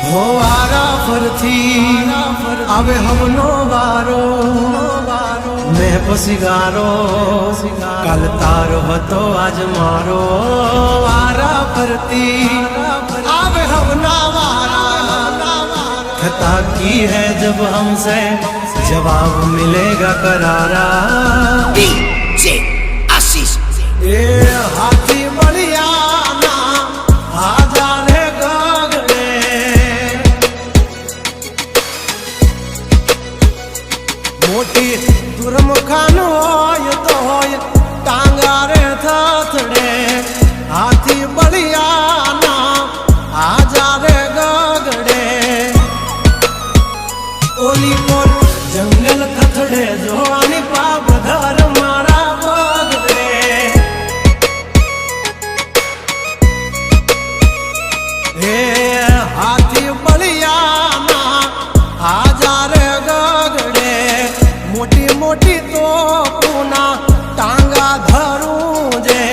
हो आरा फरथी आवे हमनो वारो मैं पसिगारो कल तारो हतो आज मारो आरा फरती आवे हमना वारा खता की है जब हमसे जवाब मिलेगा करारा DJ आशीष ए हाथी बढ़िया ना आजा रे गगड़े मोटी दुर्मुखान होय तो होय टांगा रे थथड़े हाथी बढ़िया ना आजा रे गगड़े ओली कोर जंगल थथड़े जोवानी पाप धर मारा बगड़े हे हाथी बढ़िया ना आजा रे गगड़े मोटी मोटी तो पूना टांगा धरू जे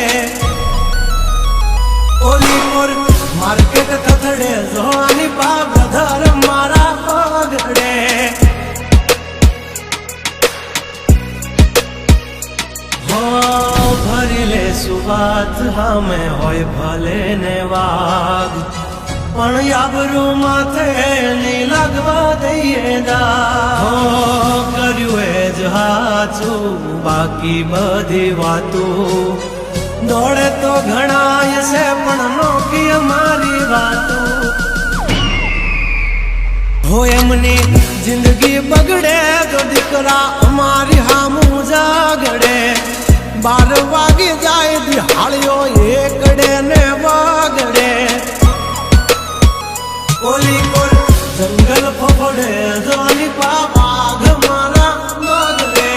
ओली कोर मार्केट थथड़े जोवानी पाप धर मारा बगड़े भरिले सुबात हमें होय भले ने वाग पण याबरू माथे नहीं लगवा दઈએ दा हो કર્યું એ જ હાચું બાકી બધી વાતું દોડે તો ઘણાય છે પણ નોકી અમારી વાતું हो एमनी जिंदगी बगड़े तो दिकरा हमारी हामू जागड़े 12 वागे जाए दिहाड़ियो एकड़े ने वागड़े ओली कोर जंगल फफड़े जोनी बाघ मारा मगड़े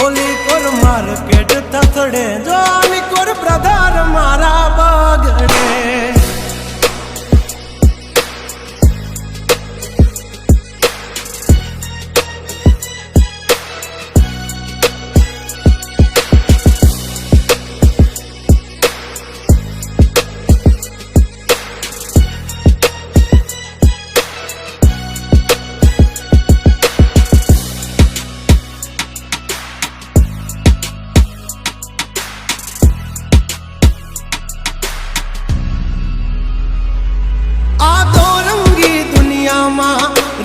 ओली कोर मार्केट थथड़े जोनी कोर ब्रदर मारा बगड़े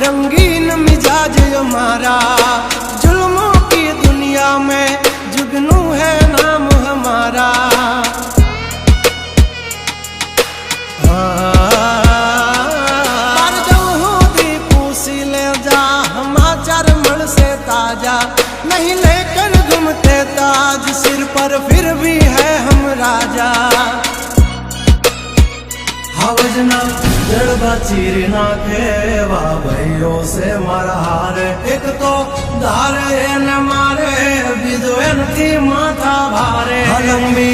रंगीन मिजाज हमारा जुल्मों की दुनिया में जुगनू है नाम हमारा पर जो दी पूसी ले जा समाचार मन से ताजा नहीं लेकर घूमते ताज सिर पर फिर भी है हम राजा हवजना जड़बा चीर नाखे वाह भाइयों से मारा हारे एक तो धारे न मारे बिजोए थी माथा भारे लंबी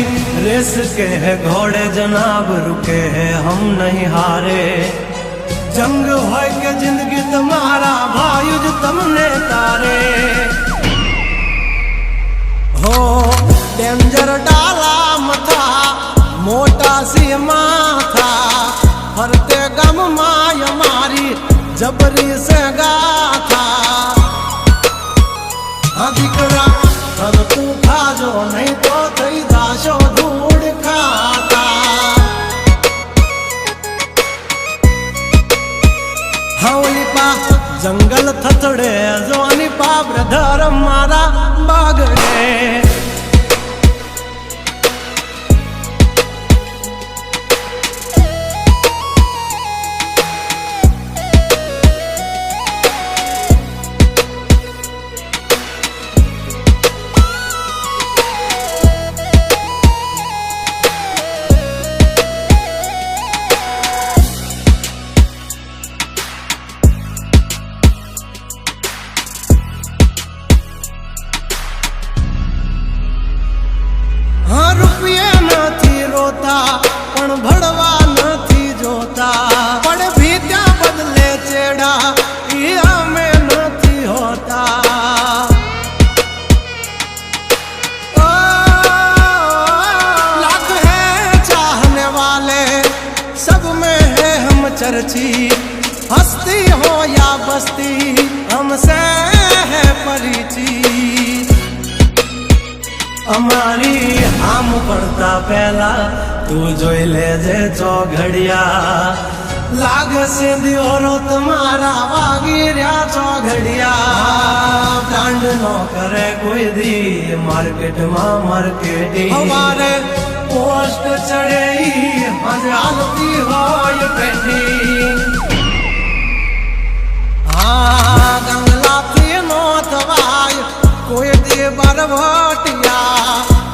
रेस के है घोड़े जनाब रुके हैं हम नहीं हारे जंग हो के जिंदगी तुम्हारा भायुज तुमने तारे हो डेंजर डाला मथा मोटा सी माथा फरते गम माय मारी जबरी से गाथा अधिकरा तब तू खा जो नहीं तो थई दाशो धूड़ खाता हवली पा जंगल थथड़े जोनी पा ब्रदर मारा बागड़े चर्चित हस्ती हो या बस्ती हमसे है परिचित અમારી આમ પડતા પહેલા તું જોઈ લેજે ચોઘડિયા લાગશે દિયોરો તમારા વાગી રહ્યા ચોઘડિયા બ્રાન્ડ નો કરે કોઈ દી માર્કેટમાં માર્કેટિંગ અમારે પોસ્ટ ચડે આજે હાલતી હોય પેન્ડિંગ ગંગલાથી નો થવાય કોઈ દી બરવટિયા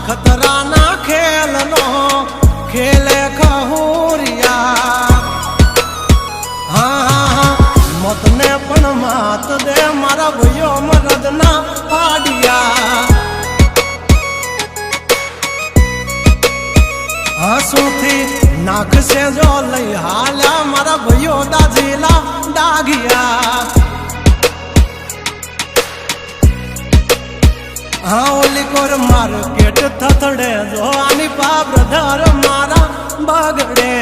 खतरा ना खेल नो खेले खहुरिया हाँ मत ने पण मात दे मारा भैयो मरद ना पाडिया हंसू थी नाक से जो लई हाल्या मारा भैयो दाजीला डागिया हाँ ओली कोर मार्केट थथड़े जो आनी पा ब्रदर मारा बगड़े